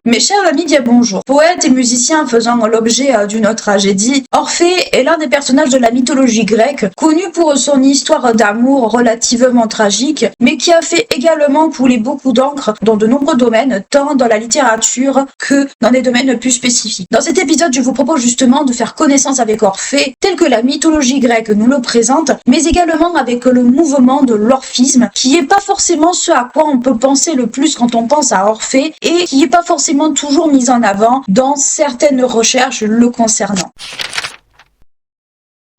Mes chers amis, bien bonjour. Poète et musicien faisant l'objet d'une tragédie, Orphée est l'un des personnages de la mythologie grecque, connu pour son histoire d'amour relativement tragique, mais qui a fait également couler beaucoup d'encre dans de nombreux domaines, tant dans la littérature que dans des domaines plus spécifiques. Dans cet épisode, je vous propose justement de faire connaissance avec Orphée, tel que la mythologie grecque nous le présente, mais également avec le mouvement de l'orphisme, qui est pas forcément ce à quoi on peut penser le plus quand on pense à Orphée, et qui est pas forcément toujours mis en avant dans certaines recherches le concernant.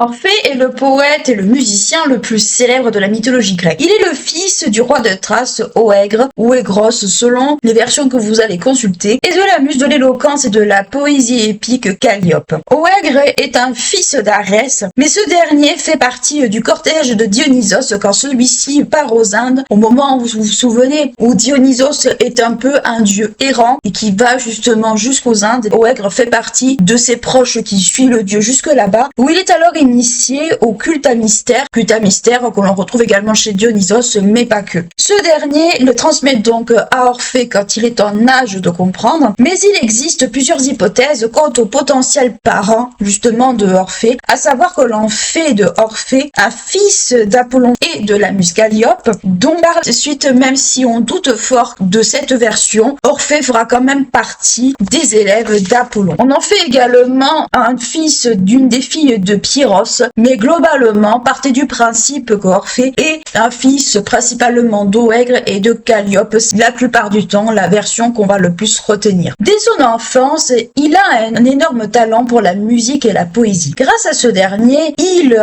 Orphée est le poète et le musicien le plus célèbre de la mythologie grecque. Il est le fils du roi de Thrace, Oègre, ou Aigros selon les versions que vous allez consulter, et de la muse de l'éloquence et de la poésie épique Calliope. Oègre est un fils d'Arès, mais ce dernier fait partie du cortège de Dionysos quand celui-ci part aux Indes, au moment où vous vous souvenez, où Dionysos est un peu un dieu errant et qui va justement jusqu'aux Indes. Oègre fait partie de ses proches qui suivent le dieu jusque là-bas, où il est alors initié au culte à mystère que l'on retrouve également chez Dionysos, mais pas que. Ce dernier le transmet donc à Orphée quand il est en âge de comprendre, mais il existe plusieurs hypothèses quant aux potentiels parents justement de Orphée, à savoir que l'on fait de Orphée un fils d'Apollon et de la muse Calliope, dont par la suite, même si on doute fort de cette version, Orphée fera quand même partie des élèves d'Apollon. On en fait également un fils d'une des filles de Pyrrhos, mais globalement, partez du principe qu'Orphée est un fils principalement d'Oègre et de Calliope, la plupart du temps la version qu'on va le plus retenir. Dès son enfance, il a un énorme talent pour la musique et la poésie. Grâce à ce dernier, il,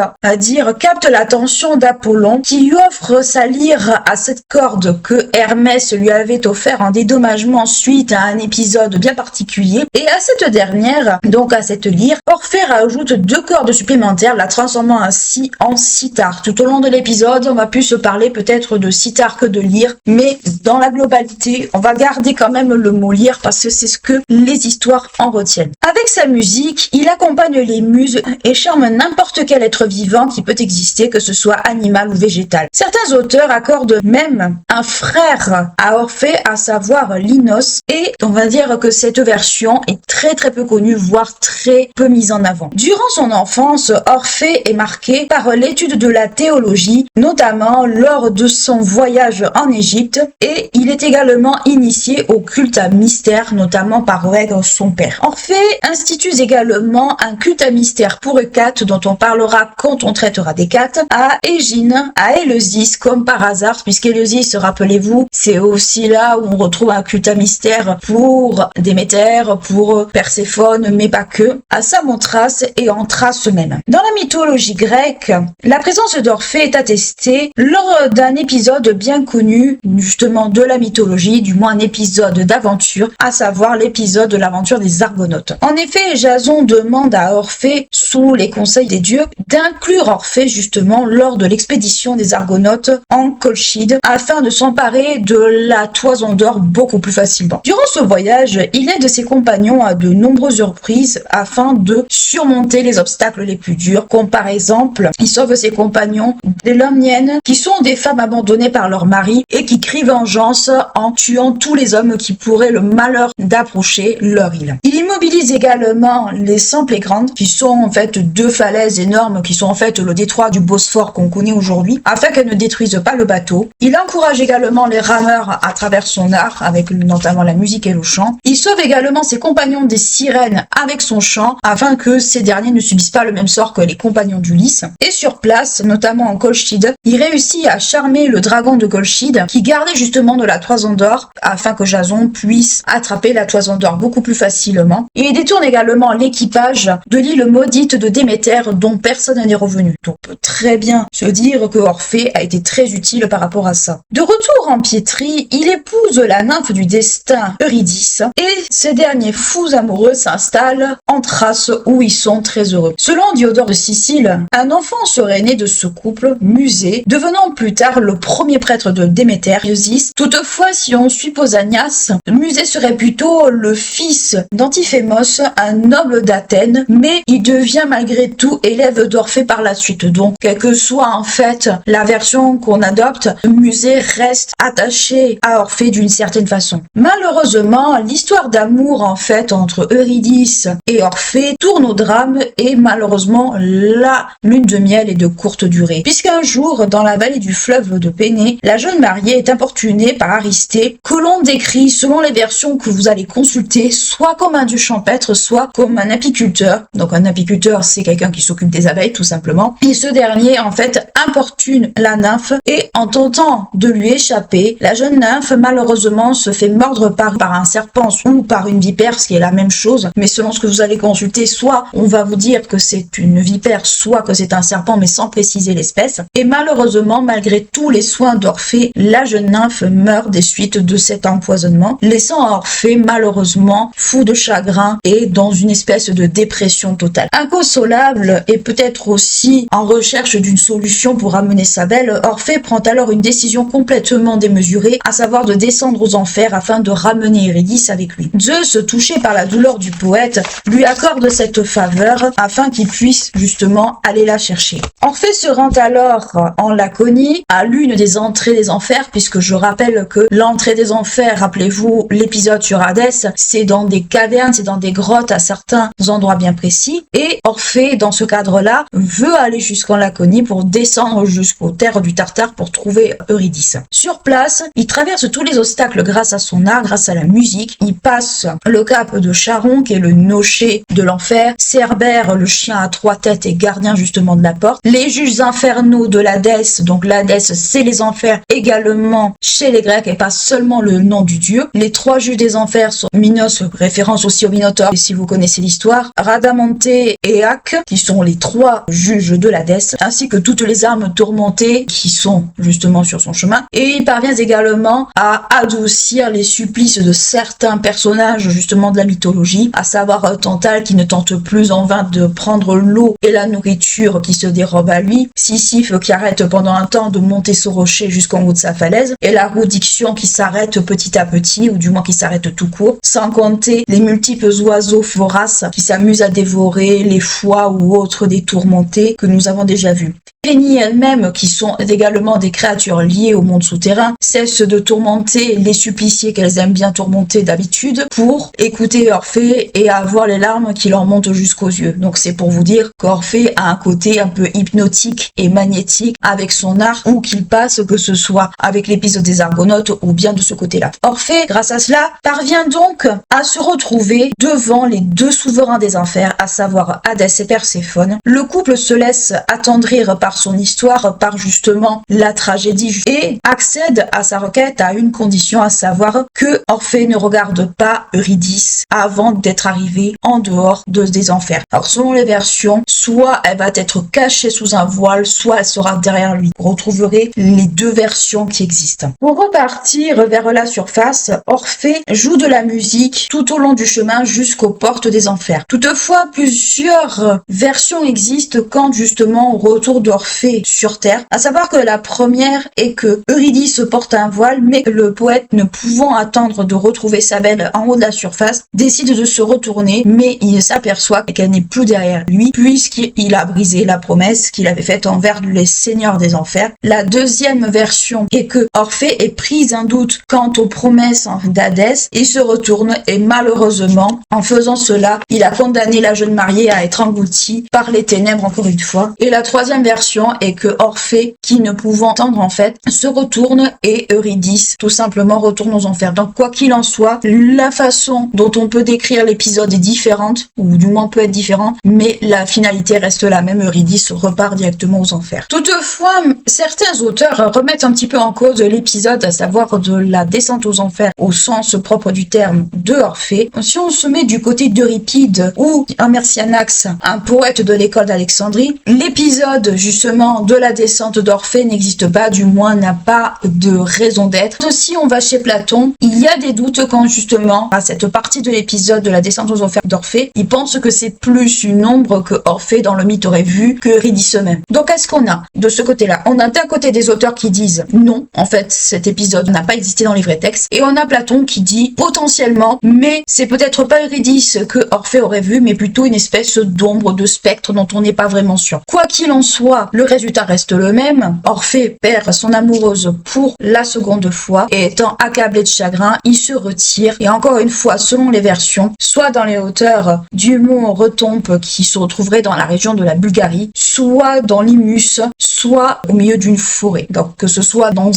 capte l'attention d'Apollon, qui lui offre sa lyre à cette corde que Hermès lui avait offert en dédommagement suite à un épisode bien particulier, et à cette dernière, donc à cette lyre, Orphée rajoute 2 cordes supplémentaires, la transformant ainsi en sitar. Tout au long de l'épisode, on va plus se parler peut-être de sitar que de lyre, mais dans la globalité, on va garder quand même le mot lyre parce que c'est ce que les histoires en retiennent. Avec sa musique, il accompagne les muses et charme n'importe quel être vivant qui peut exister, que ce soit animal ou végétal. Certains auteurs accordent même un frère à Orphée, à savoir Linos, et on va dire que cette version est très peu connue, voire très peu mise en avant. Durant son enfance, Orphée est marqué par l'étude de la théologie, notamment lors de son voyage en Égypte, et il est également initié au culte à mystère, notamment par Oègre, son père. Orphée institue également un culte à mystère pour Hécate, dont on parlera quand on traitera d'Hécate, à Égine, à Éleusis, comme par hasard, puisqu'Éleusis, rappelez-vous, c'est aussi là où on retrouve un culte à mystère pour Déméter, pour Perséphone, mais pas que, à Samothrace et en Thrace même. Dans la mythologie grecque, la présence d'Orphée est attestée lors d'un épisode bien connu, justement de la mythologie, du moins un épisode d'aventure, à savoir l'épisode de l'aventure des Argonautes. En effet, Jason demande à Orphée, sous les conseils des dieux, d'inclure Orphée justement lors de l'expédition des Argonautes en Colchide, afin de s'emparer de la toison d'or beaucoup plus facilement. Durant ce voyage, il aide ses compagnons à de nombreuses reprises afin de surmonter les obstacles les plus durs, comme par exemple, il sauve ses compagnons des Lamniennes, qui sont des femmes abandonnées par leur mari et qui crient vengeance en tuant tous les hommes qui pourraient le malheur d'approcher leur île. Il immobilise également les Samplégrand, qui sont en fait 2 falaises énormes, qui sont en fait le détroit du Bosphore qu'on connaît aujourd'hui, afin qu'elles ne détruisent pas le bateau. Il encourage également les rameurs à travers son art, avec notamment la musique et le chant. Il sauve également ses compagnons des sirènes avec son chant, afin que ces derniers ne subissent pas le même sort que les compagnons d'Ulysse. Et sur place, notamment en Colchide, il réussit à charmer le dragon de Colchide, qui gardait justement de la toison d'or, afin que Jason puisse attraper la toison d'or beaucoup plus facilement. Et il détourne également l'équipage de l'île maudite de Déméter, dont personne n'est revenu. Donc on peut très bien se dire que Orphée a été très utile par rapport à ça. De retour en Piétrie, il épouse la nymphe du destin Eurydice, et ces derniers fous amoureux s'installent en Thrace, où ils sont très heureux. Selon Diodore de Sicile. Un enfant serait né de ce couple, Musée, devenant plus tard le premier prêtre de Déméter, Isis. Toutefois, si on suit Pausanias, Musée serait plutôt le fils d'Antiphémos, un noble d'Athènes, mais il devient malgré tout élève d'Orphée par la suite. Donc, quelle que soit en fait la version qu'on adopte, Musée reste attaché à Orphée d'une certaine façon. Malheureusement, l'histoire d'amour en fait entre Eurydice et Orphée tourne au drame et malheureusement la lune de miel est de courte durée. Puisqu'un jour, dans la vallée du fleuve de Pénée, la jeune mariée est importunée par Aristée, que l'on décrit selon les versions que vous allez consulter, soit comme un dieu champêtre, soit comme un apiculteur. Donc un apiculteur, c'est quelqu'un qui s'occupe des abeilles tout simplement. Et ce dernier en fait importune la nymphe et en tentant de lui échapper, la jeune nymphe malheureusement se fait mordre par un serpent ou par une vipère, ce qui est la même chose. Mais selon ce que vous allez consulter, soit on va vous dire que c'est une vipère, soit que c'est un serpent, mais sans préciser l'espèce. Et malheureusement, malgré tous les soins d'Orphée, la jeune nymphe meurt des suites de cet empoisonnement, laissant Orphée malheureusement fou de chagrin et dans une espèce de dépression totale. Inconsolable et peut-être aussi en recherche d'une solution pour amener sa belle, Orphée prend alors une décision complètement démesurée, à savoir de descendre aux enfers afin de ramener Eurydice avec lui. Zeus, touché par la douleur du poète, lui accorde cette faveur afin qu'il puisse justement aller la chercher. Orphée se rend alors en Laconie, à l'une des entrées des enfers, puisque je rappelle que l'entrée des enfers, rappelez-vous l'épisode sur Hadès, c'est dans des cavernes, c'est dans des grottes à certains endroits bien précis, et Orphée, dans ce cadre-là, veut aller jusqu'en Laconie pour descendre jusqu'aux terres du Tartare pour trouver Eurydice. Sur place, il traverse tous les obstacles grâce à son art, grâce à la musique, il passe le cap de Charon, qui est le nocher de l'enfer, Cerbère, le chien à 3 têtes et gardien justement de la porte, les juges infernaux de l'Hadès, donc l'Hadès c'est les enfers également chez les Grecs et pas seulement le nom du dieu. Les 3 juges des enfers sont Minos, référence aussi au Minotaure, si vous connaissez l'histoire, Rhadamante et Ac, qui sont les 3 juges de l'Hadès, ainsi que toutes les âmes tourmentées qui sont justement sur son chemin. Et il parvient également à adoucir les supplices de certains personnages justement de la mythologie, à savoir Tantale qui ne tente plus en vain de prendre l'eau et la nourriture qui se dérobe à lui, Sisyphe qui arrête pendant un temps de monter ce rocher jusqu'en haut de sa falaise, et la roue d'Ixion qui s'arrête petit à petit, ou du moins qui s'arrête tout court, sans compter les multiples oiseaux voraces qui s'amusent à dévorer les foies ou autres des tourmentés que nous avons déjà vus. Les génies elles-mêmes, qui sont également des créatures liées au monde souterrain, cessent de tourmenter les suppliciés qu'elles aiment bien tourmenter d'habitude pour écouter Orphée et avoir les larmes qui leur montent jusqu'aux yeux. Donc c'est pour vous dire qu'Orphée a un côté un peu hypnotique et magnétique avec son art où qu'il passe, que ce soit avec l'épisode des Argonautes ou bien de ce côté-là. Orphée, grâce à cela, parvient donc à se retrouver devant les 2 souverains des enfers, à savoir Hadès et Perséphone. Le couple se laisse attendrir par son histoire, par justement la tragédie, et accède à sa requête à une condition, à savoir que Orphée ne regarde pas Eurydice avant d'être arrivé en dehors des enfers. Alors selon les versions, soit elle va être cachée sous un voile, soit elle sera derrière lui. Vous retrouverez les 2 versions qui existent. Pour repartir vers la surface, Orphée joue de la musique tout au long du chemin jusqu'aux portes des enfers. Toutefois, plusieurs versions existent quant justement au retour d'Orphée sur Terre, à savoir que la première est que Eurydice porte un voile, mais que le poète, ne pouvant attendre de retrouver sa belle en haut de la surface, décide de se retourner, mais il s'aperçoit qu'elle n'est plus derrière lui, puisqu'il a brisé la promesse qu'il avait faite envers les seigneurs des enfers. La deuxième version est que Orphée est pris un doute quant aux promesses d'Hadès, il se retourne et malheureusement, en faisant cela, il a condamné la jeune mariée à être engloutie par les ténèbres encore une fois. Et la troisième version est que Orphée, qui ne pouvant entendre en fait, se retourne et Eurydice tout simplement retourne aux enfers. Donc quoi qu'il en soit, la façon dont on peut décrire l'épisode est différente, ou du moins peut être différente, mais la finalité reste la même, Eurydice repart directement aux enfers. Toutefois, certains auteurs remettent un petit peu en cause l'épisode, à savoir de la descente aux enfers au sens propre du terme de Orphée. Si on se met du côté d'Euripide ou Amyrsianax, un poète de l'école d'Alexandrie, l'épisode justement justement de la descente d'Orphée n'existe pas, du moins n'a pas de raison d'être. Aussi, on va chez Platon, il y a des doutes quand justement, à cette partie de l'épisode de la descente aux enfers d'Orphée, il pense que c'est plus une ombre que Orphée dans le mythe aurait vu que Eurydice même. Donc qu'est-ce qu'on a de ce côté-là? On a d'un côté des auteurs qui disent non, en fait cet épisode n'a pas existé dans les vrais textes, et on a Platon qui dit potentiellement, mais c'est peut-être pas Eurydice que Orphée aurait vu, mais plutôt une espèce d'ombre, de spectre dont on n'est pas vraiment sûr. Quoi qu'il en soit, le résultat reste le même. Orphée perd son amoureuse pour la seconde fois, et étant accablé de chagrin, il se retire, et encore une fois, selon les versions, soit dans les hauteurs du mont Retompe qui se retrouverait dans la région de la Bulgarie, soit dans l'Imus, soit au milieu d'une forêt. Donc que ce soit dans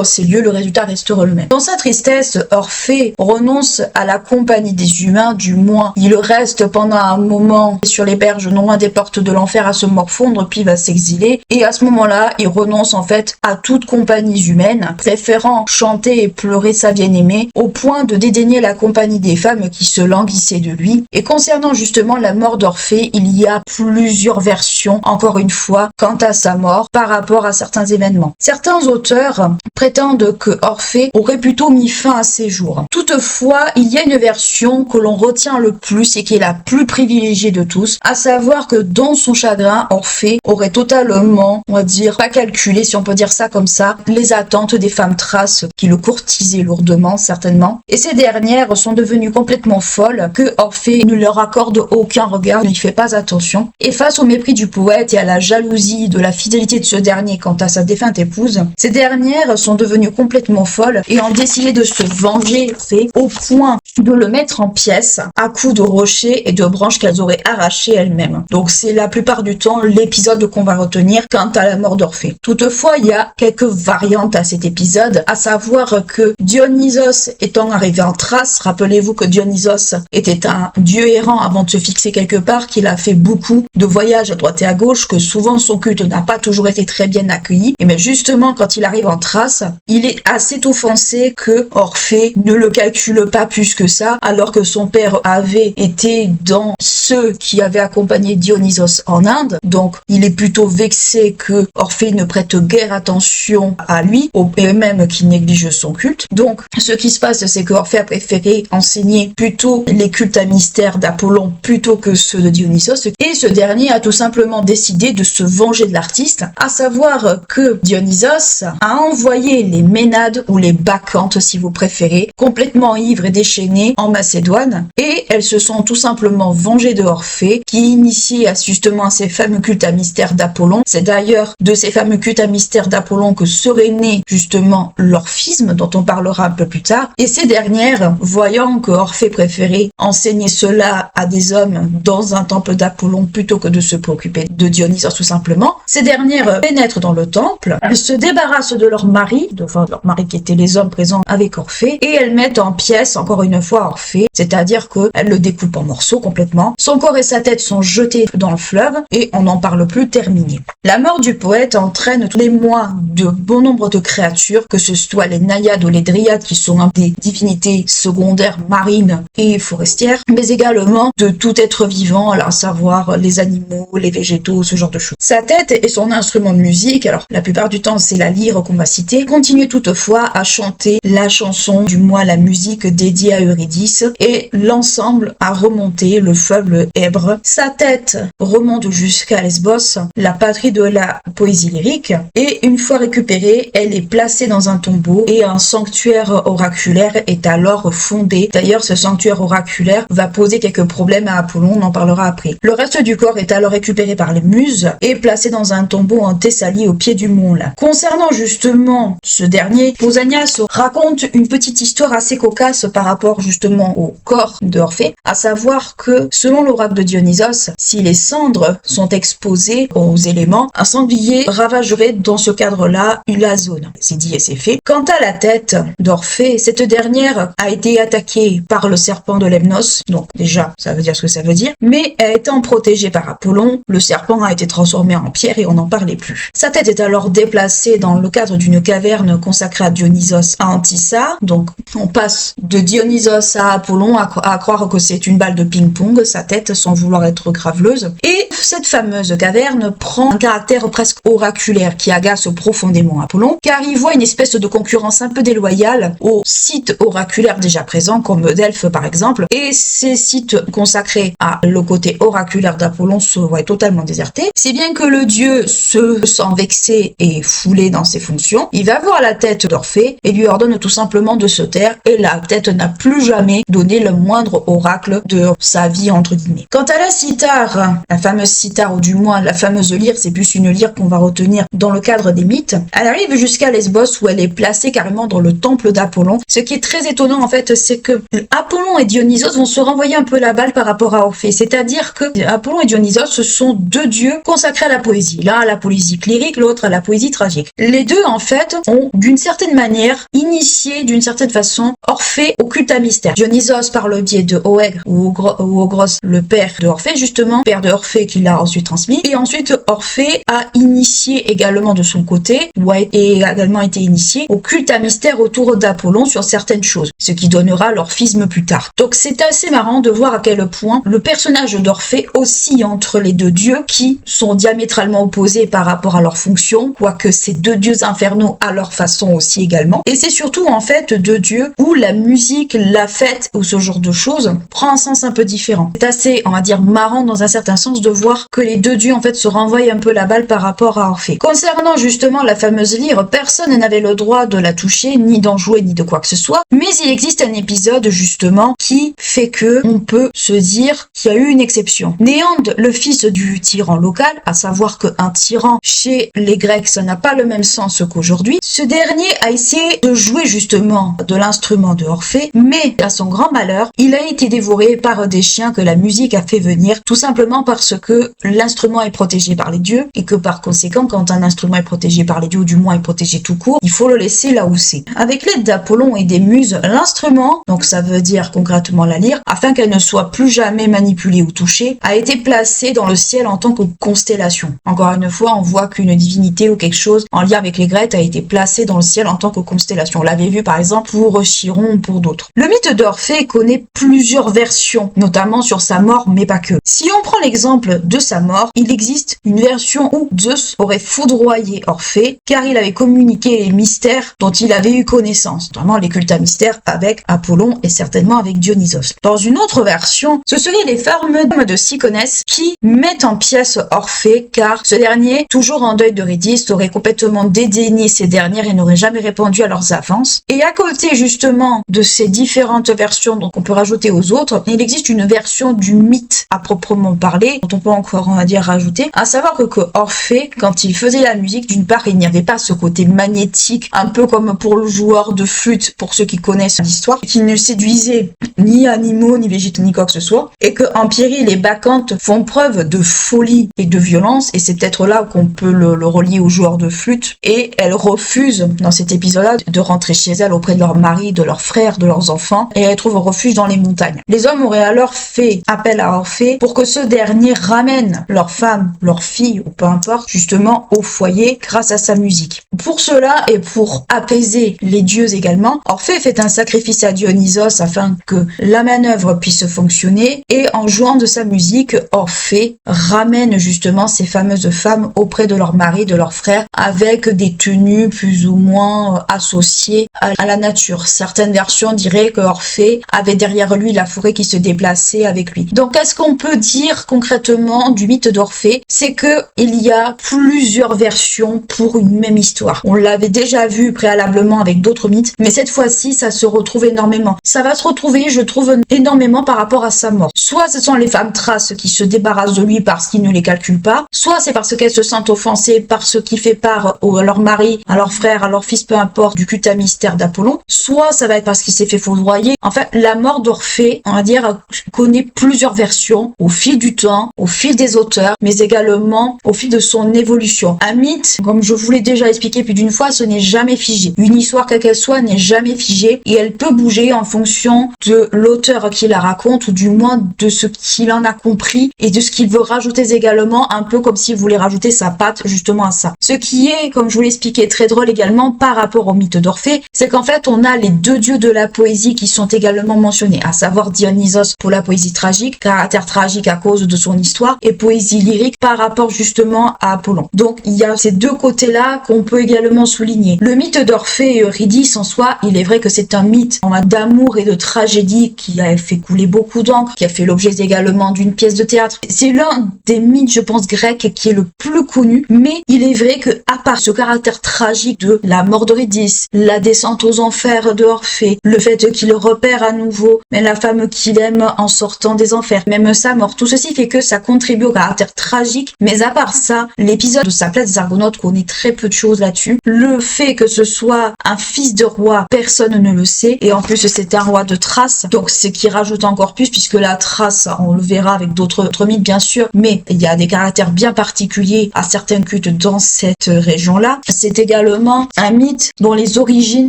ces lieux, le résultat restera le même. Dans sa tristesse, Orphée renonce à la compagnie des humains, du moins il reste pendant un moment sur les berges non loin des portes de l'enfer à se morfondre, puis va s'exiler, et à ce moment-là, il renonce en fait à toute compagnie humaine, préférant chanter et pleurer sa bien-aimée, au point de dédaigner la compagnie des femmes qui se languissaient de lui. Et concernant justement la mort d'Orphée, il y a plusieurs versions, encore une fois, quant à sa mort par rapport à certains événements. Certains auteurs prétendent que Orphée aurait plutôt mis fin à ses jours. Toutefois, il y a une version que l'on retient le plus et qui est la plus privilégiée de tous, à savoir que dans son chagrin, Orphée aurait totalement, on va dire, pas calculé, si on peut dire ça comme ça, les attentes des femmes thraces qui le courtisaient lourdement, certainement. Et ces dernières sont devenues complètement folles, que Orphée ne leur accorde aucun regard, n'y fait pas attention. Et face au mépris du poète et à la jalousie de la fidélité de ce dernier quant à sa défunte épouse, ces dernières sont devenues complètement folles et ont décidé de se venger, au point de le mettre en pièces à coups de rochers et de branches qu'elles auraient arrachées elles-mêmes. Donc c'est la plupart du temps l'épisode qu'on va retenir quant à la mort d'Orphée. Toutefois, il y a quelques variantes à cet épisode, à savoir que Dionysos étant arrivé en Thrace, rappelez-vous que Dionysos était un dieu errant avant de se fixer quelque part, qu'il a fait beaucoup de voyages à droite et à gauche, que souvent son culte n'a pas toujours été très bien accueilli, et bien justement quand il arrive en Thrace, il est assez offensé que Orphée ne le calcule pas plus que ça, alors que son père avait été dans ceux qui avaient accompagné Dionysos en Inde, donc il est plutôt vexé que Orphée ne prête guère attention à lui, et même qu'il néglige son culte. Donc ce qui se passe, c'est que Orphée a préféré enseigner plutôt les cultes à mystère d'Apollon plutôt que ceux de Dionysos, et ce dernier a tout simplement décidé de se venger de l'artiste, à savoir que Dionysos a envoyé les Ménades ou les Bacchantes si vous préférez, complètement ivres et déchaînées en Macédoine, et elles se sont tout simplement vengées de Orphée qui initiait justement à ces fameux cultes à mystère d'Apollon. C'est d'ailleurs de ces fameux cultes à mystère d'Apollon que serait né justement l'orphisme dont on parlera un peu plus tard, et ces dernières, voyant que Orphée préférait enseigner cela à des hommes dans un temple d'Apollon plutôt que de se préoccuper de Dionysos tout simplement, ces dernières pénètrent dans le temple, elles se débarrassent de leur mari, leur mari qui étaient les hommes présents avec Orphée, et elles mettent en pièces encore une fois Orphée, c'est-à-dire qu'elles le découpent en morceaux complètement, son corps et sa tête sont jetés dans le fleuve et on n'en parle plus, terminé. La mort du poète entraîne tous les mois de bon nombre de créatures, que ce soit les naïades ou les dryades qui sont des divinités secondaires marines et forestières, mais également de tout être vivant, à savoir les animaux, les végétaux, ce genre de choses. Sa tête et son instrument de musique, alors la plupart du temps c'est la lyre qu'on va citer, continue toutefois à chanter la chanson, du moins la musique dédiée à Eurydice, et l'ensemble a remonté le fleuve Èbre. Sa tête remonte jusqu'à Lesbos, la patrie de la poésie lyrique, et une fois récupérée, elle est placée dans un tombeau et un sanctuaire oraculaire est alors fondé. D'ailleurs, ce sanctuaire oraculaire va poser quelques problèmes à Apollon, on en parlera après. Le reste du corps est alors récupéré par les muses et placé dans un tombeau en Thessalie au pied du mont là. Concernant justement ce dernier, Pausanias raconte une petite histoire assez cocasse par rapport justement au corps d'Orphée, à savoir que selon l'oracle de Dionysos, si les cendres sont exposées aux éléments, un sanglier ravagerait dans ce cadre-là la zone. C'est dit et c'est fait. Quant à la tête d'Orphée, cette dernière a été attaquée par le serpent de Lemnos, donc déjà ça veut dire ce que ça veut dire, mais étant protégée par Apollon, le serpent a été transformé en pierre et on n'en parlait plus. Sa tête est alors déplacée dans le cadre d'une caverne consacrée à Dionysos à Antissa, donc on passe de Dionysos à Apollon à croire que c'est une balle de ping-pong, sa tête, sans vouloir être graveleuse. Et cette fameuse caverne prend un caractère presque oraculaire qui agace profondément Apollon, car il voit une espèce de concurrence un peu déloyale aux sites oraculaires déjà présents, comme Delphes par exemple, et ces sites consacrés à le côté oraculaire d'Apollon se voient totalement désertés, si bien que le dieu se sent vexé et foulé dans ses fonctions. Il va voir la tête d'Orphée et lui ordonne tout simplement de se taire, et la tête n'a plus jamais donné le moindre oracle de sa vie entre guillemets. Quant à la cithare, la fameuse cithare, ou du moins la fameuse lyre, c'est plus une lyre qu'on va retenir dans le cadre des mythes, elle arrive jusqu'à Lesbos où elle est placée carrément dans le temple d'Apollon. Ce qui est très étonnant en fait, c'est que Apollon et Dionysos vont se renvoyer un peu la balle par rapport à Orphée, c'est-à-dire que Apollon et Dionysos, ce sont deux dieux consacrés à la poésie, l'un à la poésie lyrique, l'autre à la poésie tragique. Les deux en fait ont d'une certaine manière initié d'une certaine façon Orphée au culte à mystère. Dionysos par le biais de Oègre ou Ogros, le père de Orphée justement, père de Orphée qui l'a ensuite transmis, et ensuite Orphée a initié également de son côté, ou a également été initié au culte à mystère autour d'Apollon sur certaines choses, ce qui donnera l'orphisme plus tard. Donc c'est assez marrant de voir à quel point le personnage d'Orphée oscille entre les deux dieux qui sont diamétralement opposés par rapport à leur fonction, quoique ces deux dieux infernaux à leur façon aussi également. Et c'est surtout en fait deux dieux où la musique, la fête ou ce genre de choses prend un sens un peu différent. C'est assez, on va dire, marrant dans un certain sens de voir que les deux dieux en fait se renvoient un peu la balle par rapport à Orphée. Concernant justement la fameuse lyre, personne n'avait le droit de la toucher, ni d'en jouer, ni de quoi que ce soit, mais il existe un épisode justement qui fait que on peut se dire qu'il y a eu une exception. Néande, le fils du tyran local, à savoir qu'un tyran chez les Grecs ça n'a pas le même sens qu'aujourd'hui, ce dernier a essayé de jouer justement de l'instrument de Orphée, mais à son grand malheur, il a été dévoré par des chiens que la musique a fait venir, tout simplement parce que l'instrument est protégé par les dieux, et que par conséquent, quand un instrument est protégé par les dieux, ou du moins est protégé tout court, il faut le laisser là où c'est. Avec l'aide d'Apollon et des muses, l'instrument, donc ça veut dire concrètement la lyre, afin qu'elle ne soit plus jamais manipulée ou touchée, a été placé dans le ciel en tant que constellation. Encore une fois, on voit qu'une divinité ou quelque chose en lien avec les Grecs a été placé dans le ciel en tant que constellation. On l'avait vu par exemple pour Chiron ou pour d'autres. Le mythe d'Orphée connaît plusieurs versions, notamment sur sa mort, mais pas que. Si on prend l'exemple de sa mort, il existe une version où Zeus aurait foudroyé Orphée, car il avait communiqué les mystères dont il avait eu connaissance, notamment les cultes à mystère avec Apollon et certainement avec Dionysos. Dans une autre version, ce seraient les femmes de Cyconès qui mettent en pièces Orphée, car ce dernier, toujours en deuil d'Eurydice, aurait complètement dédaigné ces dernières et n'aurait jamais répondu à leurs avances. Et à côté justement de ces différentes versions donc on peut rajouter aux autres, il existe une version du mythe à proprement parler, dont on peut encore, on va dire, rajouter, à savoir que Orphée, quand il faisait la musique, d'une part, il n'y avait pas ce côté magnétique, un peu comme pour le joueur de flûte, pour ceux qui connaissent l'histoire, qui ne séduisait ni animaux, ni végétaux, ni quoi que ce soit, et que en Pyrrhie, les bacchantes font preuve de folie et de violence, et c'est peut-être là qu'on peut le relier aux joueurs de flûte, et elles refusent, dans cet épisode-là, de rentrer chez elles auprès de leur mari, de leurs frères, de leurs enfants, et elles trouvent refuge dans les montagnes. Les hommes auraient alors fait appel à Orphée pour que ce dernier ramène leur femme, leur fille, ou peu importe, justement au foyer grâce à sa musique. Pour cela, et pour apaiser les dieux également, Orphée fait un sacrifice à Dionysos afin que la manœuvre puisse fonctionner, et en jouant de sa musique, Orphée ramène justement ces fameuses femmes auprès de leur mari, de leurs frères, avec des tenues plus ou moins associées à la nature. Certaines versions diraient que Orphée avait derrière lui la forêt qui se déplaçait avec lui. Donc qu'est-ce qu'on peut dire concrètement du mythe d'Orphée? C'est que il y a plusieurs versions pour une même histoire. On l'avait déjà vu préalablement avec d'autres mythes, mais cette fois-ci ça se retrouve énormément. Ça va se retrouver, je trouve, énormément par rapport à sa mort. Soit ce sont les femmes thraces qui se débarrassent de lui parce qu'ils ne les calculent pas, soit c'est parce qu'elles se sentent offensées par ce qui fait part à leur mari, à leur frère, à leur fils, peu importe, du culte à mystère d'Apollon, soit ça va être parce qu'il s'est fait foudroyer. En fait, la mort d'Orphée, on va dire, connaît plusieurs versions au fil du temps, au fil des auteurs, mais également au fil de son évolution. Un mythe, comme je vous l'ai déjà expliqué plus d'une fois, ce n'est jamais figé. Une histoire, quelle qu'elle soit, n'est jamais figée et elle peut bouger en fonction de l'auteur qui la raconte ou du moins de ce qu'il en a compris et de ce qu'il veut rajouter également, un peu comme s'il voulait rajouter sa patte justement à ça. Ce qui est, comme je vous l'ai expliqué, très drôle également par rapport au mythe d'Orphée, c'est qu'en fait on a les deux dieux de la poésie qui sont également mentionnés, à savoir Dionysos pour la poésie tragique, caractère tragique à cause de son histoire, et poésie lyrique par rapport justement à Apollon. Donc il y a ces deux côtés-là qu'on peut également souligner. Le mythe d'Orphée et Eurydice en soi, il est vrai que c'est un mythe d'amour et de tragédie qui a fait couler beaucoup d'encre, qui a fait l'objet également d'une pièce de théâtre. C'est l'un des mythes, je pense, grecs qui est le plus connu, mais il est vrai que à part ce caractère tragique de la mort d'Eurydice, la descente aux enfers de Orphée, le fait qu'il repère à nouveau mais la femme qu'il aime en sortant des enfers, même sa mort, tout ceci fait que ça contribue au caractère tragique, mais à part ça, l'épisode de sa place des Argonautes connaît très peu de choses là-dessus. Le fait que ce soit un fils de roi, personne ne le sait, et en plus c'est un roi de Thrace, donc c'est qui rajoute encore plus, puisque la Thrace, on le verra avec d'autres mythes bien sûr, mais il y a des caractères bien particuliers à certains cultes dans cette région-là. C'est également un mythe dont les origines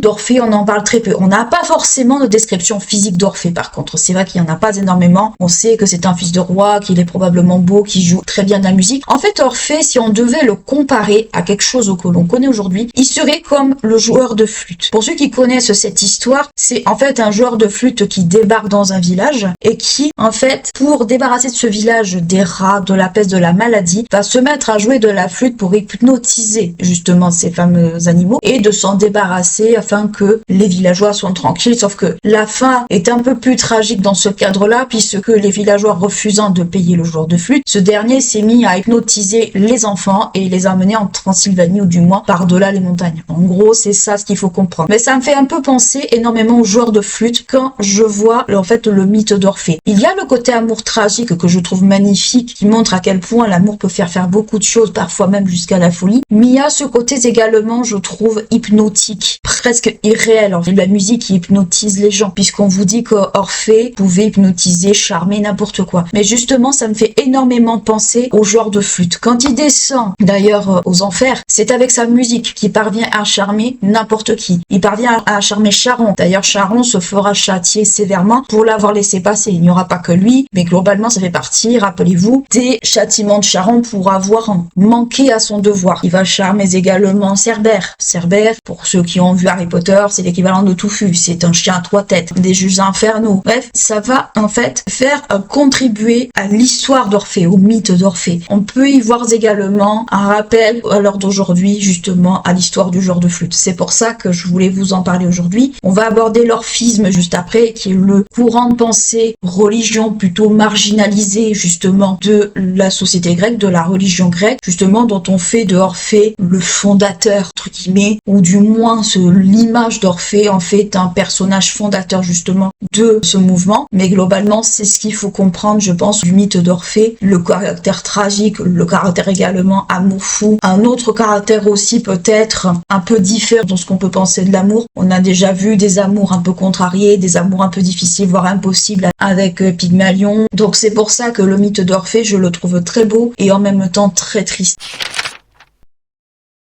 d'Orphée, on en parle très peu. On n'a pas forcément de description physique d'Orphée par contre, c'est vrai qu'il n'y en a pas énormément. On sait que c'est un fils de roi, qu'il est probablement beau, qu'il joue très bien de la musique. En fait, Orphée, si on devait le comparer à quelque chose que l'on connaît aujourd'hui, il serait comme le joueur de flûte. Pour ceux qui connaissent cette histoire, c'est en fait un joueur de flûte qui débarque dans un village et qui, en fait, pour débarrasser de ce village des rats, de la peste, de la maladie, va se mettre à jouer de la flûte pour hypnotiser justement ces fameux animaux et de s'en débarrasser afin que les villageois soient tranquilles. Sauf que la fin est un peu plus tragique dans ce cadre-là, puisque les villageois refusant de payer le joueur de flûte, ce dernier s'est mis à hypnotiser les enfants et les a menés en Transylvanie, ou du moins par-delà les montagnes. En gros, c'est ça ce qu'il faut comprendre. Mais ça me fait un peu penser énormément aux joueurs de flûte quand je vois en fait le mythe d'Orphée. Il y a le côté amour tragique que je trouve magnifique, qui montre à quel point l'amour peut faire beaucoup de choses, parfois même jusqu'à la folie. Mais il y a ce côté également, je trouve, hypnotique, presque irréel. En fait, la musique qui hypnotise les gens, puisqu'on vous dit qu'Orphée pouvait hypnotiser, charmer n'importe quoi. Mais justement, ça me fait énormément penser aux joueurs de flûte. Quand il descend, d'ailleurs, aux enfers, c'est avec sa musique qu'il parvient à charmer n'importe qui. Il parvient à charmer Charon. D'ailleurs, Charon se fera châtier sévèrement pour l'avoir laissé passer. Il n'y aura pas que lui, mais globalement, ça fait partie, rappelez-vous, des châtiments de Charon pour avoir manqué à son devoir. Il va charmer également Cerbère. Cerbère, pour ceux qui ont vu Harry Potter, c'est l'équivalent de Touffu. C'est un chien à 3 têtes, des juges infernaux. Bref, ça va en fait faire contribuer à l'histoire d'Orphée, au mythe d'Orphée. On peut y voir également un rappel à l'heure d'aujourd'hui, justement, à l'histoire du joueur de flûte. C'est pour ça que je voulais vous en parler aujourd'hui. On va aborder l'orphisme juste après, qui est le courant de pensée, religion plutôt marginalisée, justement, de la société grecque, de la religion grecque, justement, dont on fait de Orphée le fondateur, entre guillemets, ou du moins l'image d'Orphée en fait un personnage fondateur, justement, de ce mouvement. Mais globalement, c'est ce qu'il faut comprendre, je pense, du mythe d'Orphée, le caractère tragique, le caractère également amour fou, un autre caractère aussi peut-être un peu différent dans ce qu'on peut penser de l'amour. On a déjà vu des amours un peu contrariés, des amours un peu difficiles, voire impossibles avec Pygmalion. Donc c'est pour ça que le mythe d'Orphée, je le trouve très beau et en même temps très triste.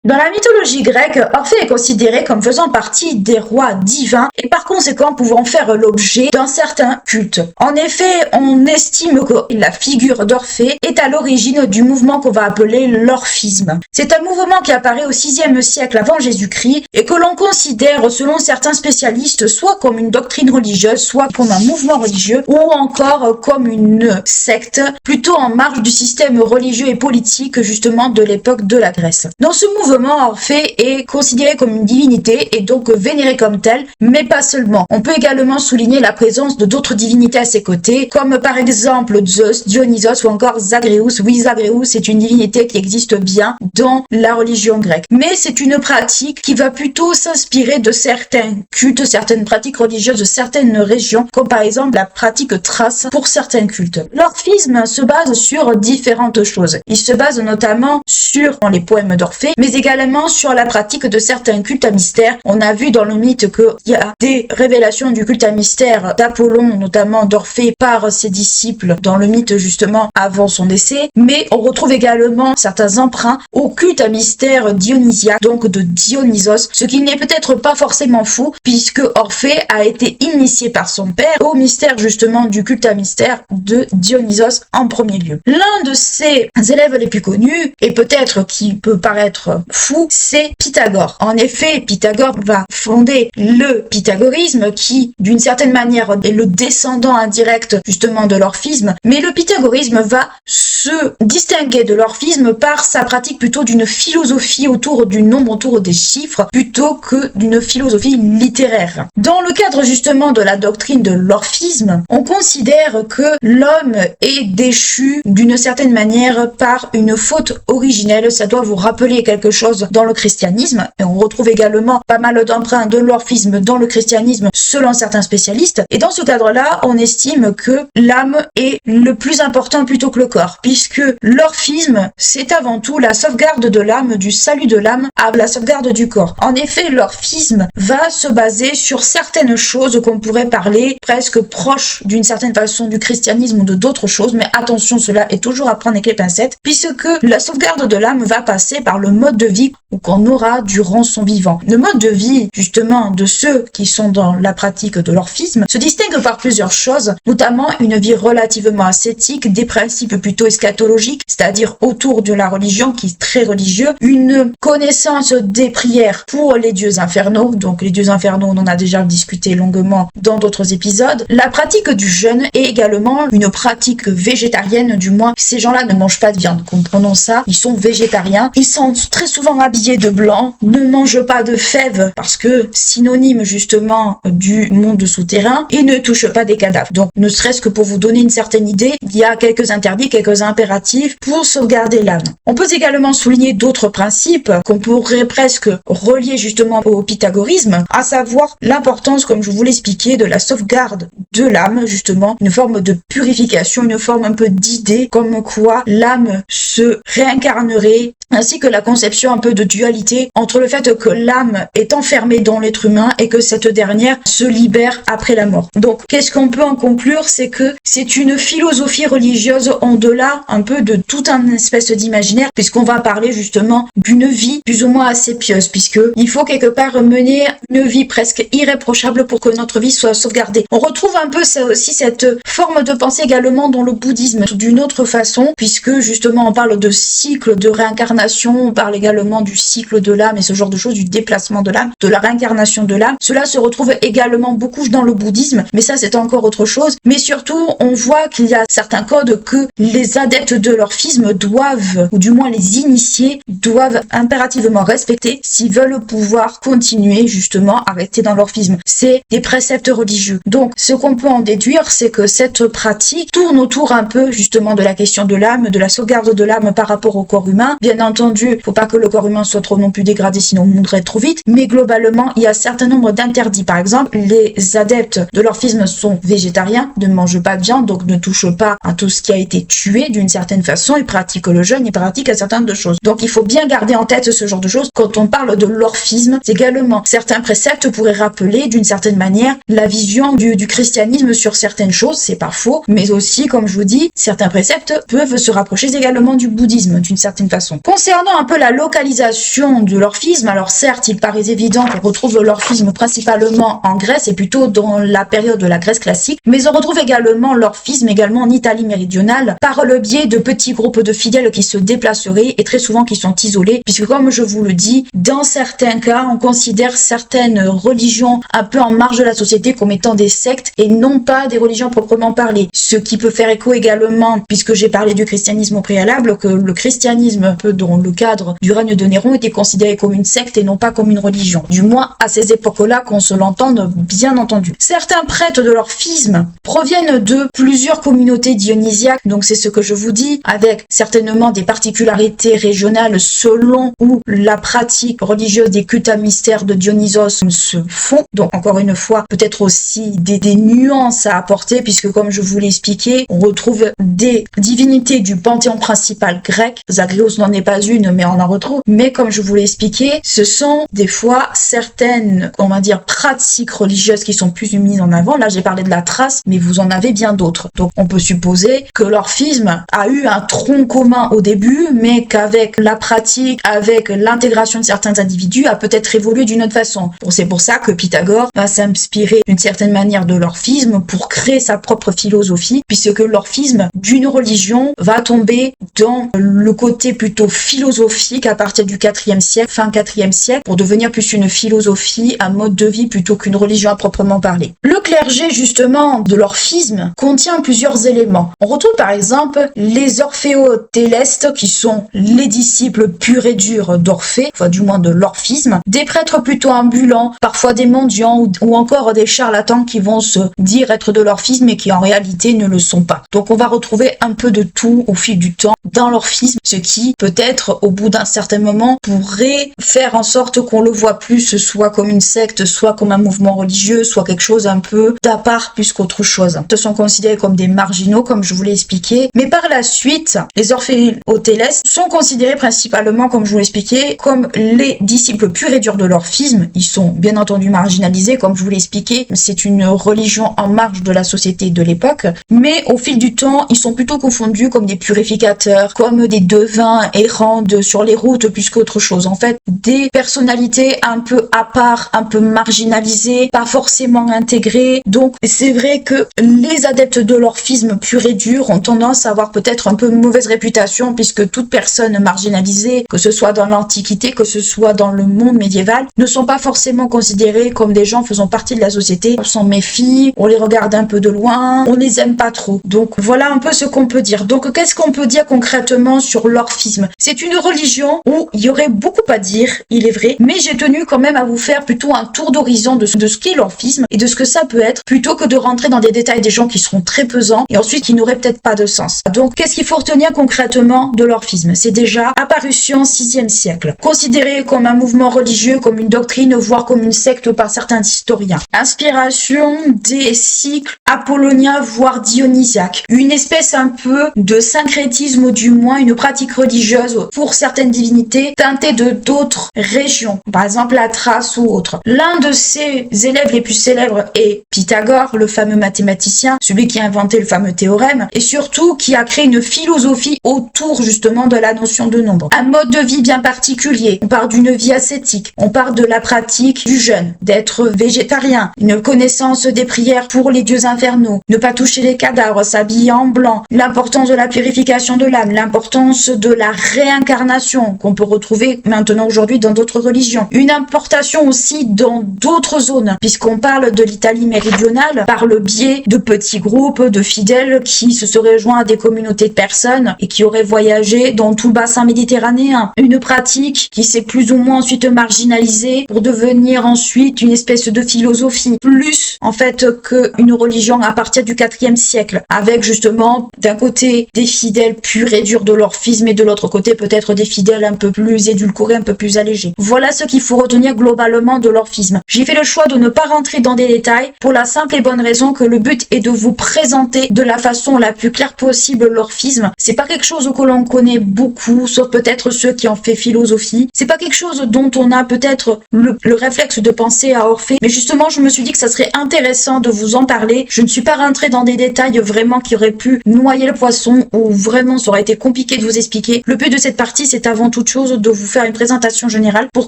Dans la mythologie grecque, Orphée est considéré comme faisant partie des rois divins et par conséquent pouvant faire l'objet d'un certain culte. En effet, on estime que la figure d'Orphée est à l'origine du mouvement qu'on va appeler l'orphisme. C'est un mouvement qui apparaît au 6e siècle avant Jésus-Christ et que l'on considère, selon certains spécialistes, soit comme une doctrine religieuse, soit comme un mouvement religieux ou encore comme une secte, plutôt en marge du système religieux et politique justement de l'époque de la Grèce. Dans ce mouvement, Orphée est considéré comme une divinité et donc vénéré comme tel, mais pas seulement. On peut également souligner la présence de d'autres divinités à ses côtés, comme par exemple Zeus, Dionysos ou encore Zagreus. Oui, Zagreus est une divinité qui existe bien dans la religion grecque. Mais c'est une pratique qui va plutôt s'inspirer de certains cultes, certaines pratiques religieuses de certaines régions, comme par exemple la pratique thrace pour certains cultes. L'orphisme se base sur différentes choses. Il se base notamment sur les poèmes d'Orphée, mais également sur la pratique de certains cultes à mystère. On a vu dans le mythe qu'il y a des révélations du culte à mystère d'Apollon, notamment d'Orphée, par ses disciples dans le mythe justement avant son décès, mais on retrouve également certains emprunts au culte à mystère dionysiaque, donc de Dionysos, ce qui n'est peut-être pas forcément fou, puisque Orphée a été initié par son père au mystère justement du culte à mystère de Dionysos en premier lieu. L'un de ses élèves les plus connus, et peut-être qui peut paraître fou, c'est Pythagore. En effet, Pythagore va fonder le pythagorisme qui, d'une certaine manière, est le descendant indirect justement de l'orphisme, mais le pythagorisme va se distinguer de l'orphisme par sa pratique plutôt d'une philosophie autour du nombre, autour des chiffres, plutôt que d'une philosophie littéraire. Dans le cadre justement de la doctrine de l'orphisme, on considère que l'homme est déchu d'une certaine manière par une faute originelle. Ça doit vous rappeler quelque chose dans le christianisme, et on retrouve également pas mal d'emprunts de l'orphisme dans le christianisme selon certains spécialistes. Et dans ce cadre-là, on estime que l'âme est le plus important plutôt que le corps, puisque l'orphisme, c'est avant tout la sauvegarde de l'âme, du salut de l'âme à la sauvegarde du corps. En effet, l'orphisme va se baser sur certaines choses qu'on pourrait parler presque proches d'une certaine façon du christianisme ou de d'autres choses, mais attention, cela est toujours à prendre avec les pincettes, puisque la sauvegarde de l'âme va passer par le mode de vie qu'on aura durant son vivant. Le mode de vie, justement, de ceux qui sont dans la pratique de l'orphisme se distingue par plusieurs choses, notamment une vie relativement ascétique, des principes plutôt eschatologiques, c'est-à-dire autour de la religion qui est très religieux, une connaissance des prières pour les dieux infernaux, donc les dieux infernaux on en a déjà discuté longuement dans d'autres épisodes, la pratique du jeûne et également une pratique végétarienne, du moins ces gens-là ne mangent pas de viande, comprenons ça, ils sont végétariens, ils sont très souvent habillés de blanc, ne mangent pas de fèves parce que synonyme justement du monde souterrain, et ne touchent pas des cadavres. Donc ne serait-ce que pour vous donner une certaine idée, il y a quelques interdits, quelques impératifs pour sauvegarder l'âme. On peut également souligner d'autres principes qu'on pourrait presque relier justement au pythagorisme, à savoir l'importance, comme je vous l'expliquais, de la sauvegarde de l'âme, justement, une forme de purification, une forme un peu d'idée, comme quoi l'âme se réincarnerait, ainsi que la conception un peu de dualité entre le fait que l'âme est enfermée dans l'être humain et que cette dernière se libère après la mort. Donc, qu'est-ce qu'on peut en conclure? C'est que c'est une philosophie religieuse en-delà un peu de tout un espèce d'imaginaire, puisqu'on va parler justement d'une vie plus ou moins assez pieuse, puisque il faut quelque part mener une vie presque irréprochable pour que notre vie soit sauvegardée. On retrouve un peu ça aussi, cette forme de pensée également dans le bouddhisme, d'une autre façon, puisque justement on parle de cycle de réincarnation, on parle également du cycle de l'âme et ce genre de choses, du déplacement de l'âme, de la réincarnation de l'âme. Cela se retrouve également beaucoup dans le bouddhisme, mais ça c'est encore autre chose. Mais surtout, on voit qu'il y a certains codes que les adeptes de l'orphisme doivent, ou du moins les initiés, doivent impérativement respecter s'ils veulent pouvoir continuer justement à rester dans l'orphisme. C'est des préceptes religieux. Donc, ce qu'on peut en déduire, c'est que cette pratique tourne autour un peu justement de la question de l'âme, de la sauvegarde de l'âme par rapport au corps humain. Bien entendu, faut pas que le corps humain soit trop non plus dégradé, sinon on mourrait trop vite. Mais globalement, il y a un certain nombre d'interdits. Par exemple, les adeptes de l'orphisme sont végétariens, ne mangent pas de viande, donc ne touchent pas à tout ce qui a été tué d'une certaine façon. Ils pratiquent le jeûne, ils pratiquent un certain nombre de choses. Donc, il faut bien garder en tête ce genre de choses. Quand on parle de l'orphisme, c'est également certains préceptes pourraient rappeler d'une certaine manière la vision du christianisme sur certaines choses, c'est pas faux, mais aussi, comme je vous dis, certains préceptes peuvent se rapprocher également du bouddhisme d'une certaine façon. Concernant un peu la localisation de l'orphisme, alors certes, il paraît évident qu'on retrouve l'orphisme principalement en Grèce et plutôt dans la période de la Grèce classique, mais on retrouve également l'orphisme également en Italie méridionale par le biais de petits groupes de fidèles qui se déplaceraient et très souvent qui sont isolés, puisque comme je vous le dis, dans certains cas, on considère certaines religions un peu en marge de la société comme étant des sectes et non pas des religions proprement parlées. Ce qui peut faire écho également, puisque j'ai parlé du christianisme au préalable, que le christianisme, un peu dans le cadre du règne de Néron, était considéré comme une secte et non pas comme une religion. Du moins, à ces époques-là, qu'on se l'entende, bien entendu. Certains prêtres de l'orphisme proviennent de plusieurs communautés dionysiaques, donc c'est ce que je vous dis, avec certainement des particularités régionales selon où la pratique religieuse des cultes à mystère de Dionysos se font. Donc, encore une fois, peut-être aussi des nuances à apporter, puisque comme je vous l'ai expliqué, on retrouve des divinités du panthéon principal grec. Zagreus n'en est pas une, mais on en retrouve. Mais comme je vous l'ai expliqué, ce sont des fois certaines, on va dire, pratiques religieuses qui sont plus mises en avant. Là, j'ai parlé de la trace, mais vous en avez bien d'autres. Donc, on peut supposer que l'orphisme a eu un tronc commun au début, mais qu'avec la pratique, avec l'intégration de certains individus, a peut-être évolué d'une autre façon. Bon, c'est pour ça que Pythagore va s'inspirer d'une certaine manière de l'orphisme pour créer sa propre philosophie, puisque l'orphisme d'une religion va tomber dans le côté plutôt philosophique à partir du 4e siècle, fin 4e siècle, pour devenir plus une philosophie, un mode de vie plutôt qu'une religion à proprement parler. Le clergé, justement, de l'orphisme contient plusieurs éléments. On retrouve par exemple les orphéotélestes, qui sont les disciples purs et durs d'Orphée, enfin du moins de l'orphisme, des prêtres plutôt ambulants, parfois des mendiants ou encore des charlatans qui vont se dire être de l'orphisme et qui en réalité ne le sont pas. Donc on va retrouver un peu de tout au fil du temps dans l'orphisme, ce qui peut-être au bout d'un certain moment pourrait faire en sorte qu'on le voit plus soit comme une secte, soit comme un mouvement religieux, soit quelque chose un peu d'à part plus qu'autre chose. Ils sont considérés comme des marginaux, comme je vous l'ai expliqué, mais par la suite, les orphéotélestes sont considérés principalement, comme je vous l'ai expliqué, comme les disciples purs et durs de l'orphisme. Ils sont bien entendu marginalisés, comme je vous l'ai expliqué, c'est une religion en marge de la société de l'époque, mais au fil du temps, ils sont plutôt confondus comme des purificateurs, comme des devins errants sur les routes plus qu'autre chose. En fait, des personnalités un peu à part, un peu marginalisées, pas forcément intégrées. Donc, c'est vrai que les adeptes de l'orphisme pur et dur ont tendance à avoir peut-être un peu une mauvaise réputation, puisque toute personne marginalisée, que ce soit dans l'Antiquité, que ce soit dans le monde médiéval, ne sont pas forcément considérés comme des gens faisant partie de la société. On s'en méfie, on les regarde un peu de loin, on les aime pas trop. Donc voilà un peu ce qu'on peut dire. Donc qu'est-ce qu'on peut dire concrètement sur l'orphisme? C'est une religion où il y aurait beaucoup à dire, il est vrai, mais j'ai tenu quand même à vous faire plutôt un tour d'horizon de ce qu'est l'orphisme et de ce que ça peut être, plutôt que de rentrer dans des détails des gens qui seront très pesants et ensuite qui n'auraient peut-être pas de sens. Donc qu'est-ce qu'il faut retenir concrètement de l'orphisme? C'est déjà apparition 6e siècle, considéré comme un mouvement religieux, comme une doctrine, voire comme une secte par certains historiens. Inspiration des cycles apolloniens, voire dionysiaques. Une espèce un peu de syncrétisme, ou du moins une pratique religieuse pour certaines divinités teintées de d'autres régions, par exemple la Thrace ou autre. L'un de ses élèves les plus célèbres est Pythagore, le fameux mathématicien, celui qui a inventé le fameux théorème, et surtout qui a créé une philosophie autour justement de la notion de nombre. Un mode de vie bien particulier. On parle d'une vie ascétique, on parle de la pratique du jeûne, d'être végétarien, une connaissance des prières pour les dieux infernaux, ne pas toucher les cadavres, s'habiller en blanc, l'importance de la purification de l'âme, l'importance de la réincarnation qu'on peut retrouver maintenant aujourd'hui dans d'autres religions. Une importation aussi dans d'autres zones, puisqu'on parle de l'Italie méridionale par le biais de petits groupes de fidèles qui se seraient joints à des communautés de personnes et qui auraient voyagé dans tout le bassin méditerranéen. Une pratique qui s'est plus ou moins ensuite marginalisée pour devenir ensuite une espèce de philosophie, plus en fait qu'une religion à partir du 4e siècle, avec justement d'un côté des fidèles purs et durs de l'orphisme et de l'autre côté peut-être des fidèles un peu plus édulcorés, un peu plus allégés. Voilà ce qu'il faut retenir globalement de l'orphisme. J'ai fait le choix de ne pas rentrer dans des détails pour la simple et bonne raison que le but est de vous présenter de la façon la plus claire possible l'orphisme. C'est pas quelque chose que l'on connaît beaucoup, sauf peut-être ceux qui ont fait philosophie. C'est pas quelque chose dont on a peut-être le réflexe de penser à Orphée, mais justement je me suis dit que ça serait intéressant de vous en parler. Je ne suis pas rentrée dans des détails vraiment qui auraient pu noyer le poisson ou vraiment ça aurait été compliqué de vous expliquer. Le but de cette partie, c'est avant toute chose de vous faire une présentation générale pour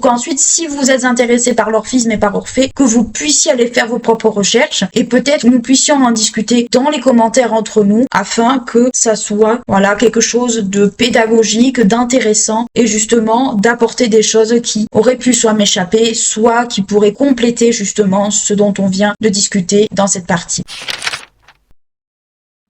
qu'ensuite, si vous êtes intéressé par l'orphisme et par Orphée, que vous puissiez aller faire vos propres recherches et peut-être nous puissions en discuter dans les commentaires entre nous afin que ça soit voilà quelque chose de pédagogique, d'intéressant et justement d'apporter des choses qui auraient pu soit m'échapper, soit qui pourraient compléter justement ce dont on vient de discuter dans cette partie.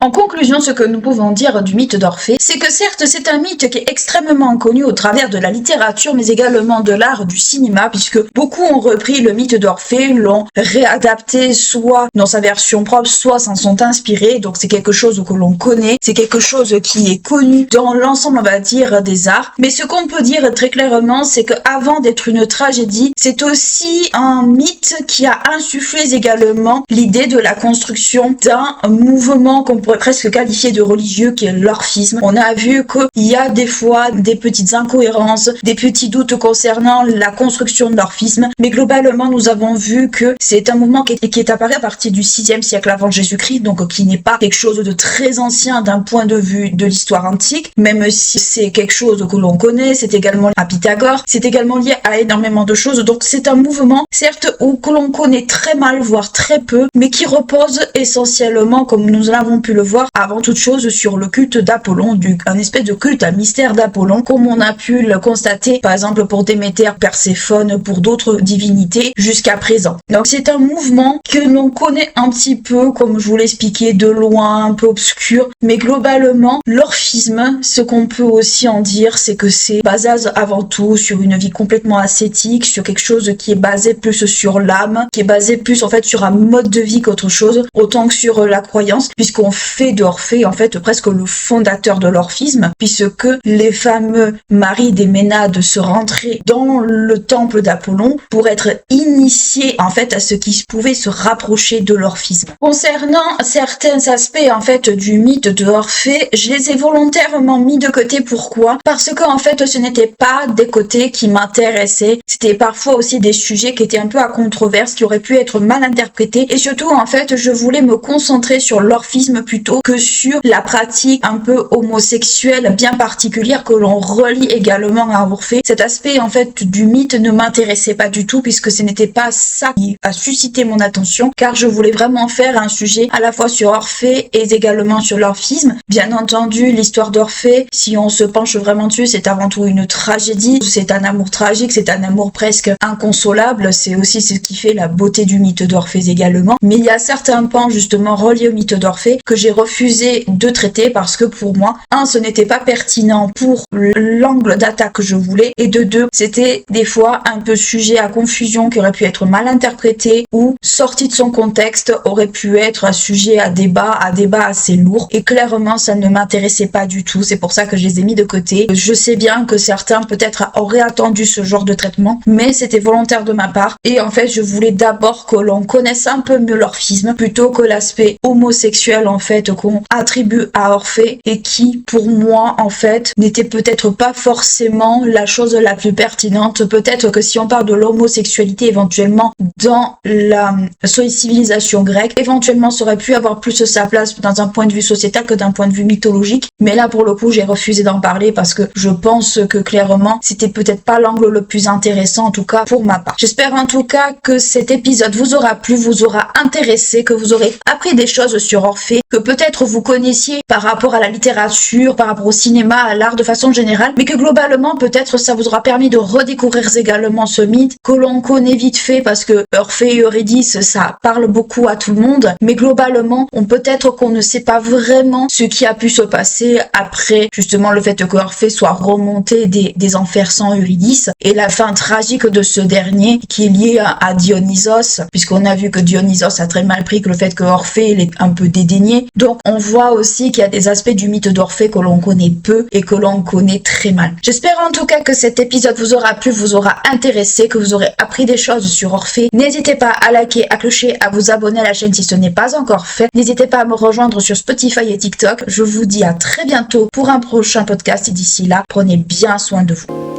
En conclusion, ce que nous pouvons dire du mythe d'Orphée, c'est que certes c'est un mythe qui est extrêmement connu au travers de la littérature, mais également de l'art du cinéma, puisque beaucoup ont repris le mythe d'Orphée, l'ont réadapté soit dans sa version propre, soit s'en sont inspirés, donc c'est quelque chose que l'on connaît, c'est quelque chose qui est connu dans l'ensemble, on va dire, des arts. Mais ce qu'on peut dire très clairement, c'est que avant d'être une tragédie, c'est aussi un mythe qui a insufflé également l'idée de la construction d'un mouvement qu'on pourrait presque qualifié de religieux qui est l'orphisme. On a vu qu'il y a des fois des petites incohérences, des petits doutes concernant la construction de l'orphisme, mais globalement nous avons vu que c'est un mouvement qui est apparu à partir du 6e siècle avant Jésus-Christ, donc qui n'est pas quelque chose de très ancien d'un point de vue de l'histoire antique, même si c'est quelque chose que l'on connaît, c'est également à Pythagore, c'est également lié à énormément de choses, donc c'est un mouvement certes que l'on connaît très mal, voire très peu, mais qui repose essentiellement, comme nous l'avons pu le le voir avant toute chose sur le culte d'Apollon, un espèce de culte, un mystère d'Apollon, comme on a pu le constater par exemple pour Déméter, Perséphone, pour d'autres divinités jusqu'à présent. Donc c'est un mouvement que l'on connaît un petit peu, comme je vous l'expliquais, de loin, un peu obscur, mais globalement, l'orphisme, ce qu'on peut aussi en dire, c'est que c'est basé avant tout sur une vie complètement ascétique, sur quelque chose qui est basé plus sur l'âme, qui est basé plus en fait sur un mode de vie qu'autre chose, autant que sur la croyance, puisqu'on fait d'Orphée en fait presque le fondateur de l'orphisme, puisque les fameux maris des Ménades se rentraient dans le temple d'Apollon pour être initiés en fait à ce qui pouvait se rapprocher de l'orphisme. Concernant certains aspects en fait du mythe de Orphée, je les ai volontairement mis de côté. Pourquoi? Parce que en fait ce n'était pas des côtés qui m'intéressaient, c'était parfois aussi des sujets qui étaient un peu à controverse, qui auraient pu être mal interprétés, et surtout en fait je voulais me concentrer sur l'orphisme plutôt que sur la pratique un peu homosexuelle bien particulière que l'on relie également à Orphée. Cet aspect en fait du mythe ne m'intéressait pas du tout, puisque ce n'était pas ça qui a suscité mon attention, car je voulais vraiment faire un sujet à la fois sur Orphée et également sur l'orphisme. Bien entendu, l'histoire d'Orphée, si on se penche vraiment dessus, c'est avant tout une tragédie, c'est un amour tragique, c'est un amour presque inconsolable, c'est aussi ce qui fait la beauté du mythe d'Orphée également. Mais il y a certains pans justement reliés au mythe d'Orphée que j'ai refusé de traiter parce que pour moi, ce n'était pas pertinent pour l'angle d'attaque que je voulais, et de deux, c'était des fois un peu sujet à confusion qui aurait pu être mal interprété ou sorti de son contexte, aurait pu être un sujet à débat assez lourd, et clairement ça ne m'intéressait pas du tout. C'est pour ça que je les ai mis de côté. Je sais bien que certains peut-être auraient attendu ce genre de traitement, mais c'était volontaire de ma part, et en fait je voulais d'abord que l'on connaisse un peu mieux l'orphisme plutôt que l'aspect homosexuel en fait qu'on attribue à Orphée, et qui pour moi en fait n'était peut-être pas forcément la chose la plus pertinente. Peut-être que si on parle de l'homosexualité éventuellement dans la civilisation grecque, éventuellement ça aurait pu avoir plus sa place dans un point de vue sociétal que d'un point de vue mythologique, mais là pour le coup j'ai refusé d'en parler parce que je pense que clairement c'était peut-être pas l'angle le plus intéressant, en tout cas pour ma part. J'espère en tout cas que cet épisode vous aura plu, vous aura intéressé, que vous aurez appris des choses sur Orphée, que peut-être vous connaissiez par rapport à la littérature, par rapport au cinéma, à l'art de façon générale, mais que globalement peut-être ça vous aura permis de redécouvrir également ce mythe que l'on connaît vite fait parce que Orphée et Eurydice ça parle beaucoup à tout le monde, mais globalement peut-être qu'on ne sait pas vraiment ce qui a pu se passer après justement le fait que Orphée soit remonté des enfers sans Eurydice, et la fin tragique de ce dernier qui est liée à Dionysos, puisqu'on a vu que Dionysos a très mal pris que le fait que Orphée est un peu dédaigné. Donc on voit aussi qu'il y a des aspects du mythe d'Orphée que l'on connaît peu et que l'on connaît très mal. J'espère en tout cas que cet épisode vous aura plu, vous aura intéressé, que vous aurez appris des choses sur Orphée. N'hésitez pas à liker, à clocher, à vous abonner à la chaîne si ce n'est pas encore fait. N'hésitez pas à me rejoindre sur Spotify et TikTok. Je vous dis à très bientôt pour un prochain podcast, et d'ici là, prenez bien soin de vous.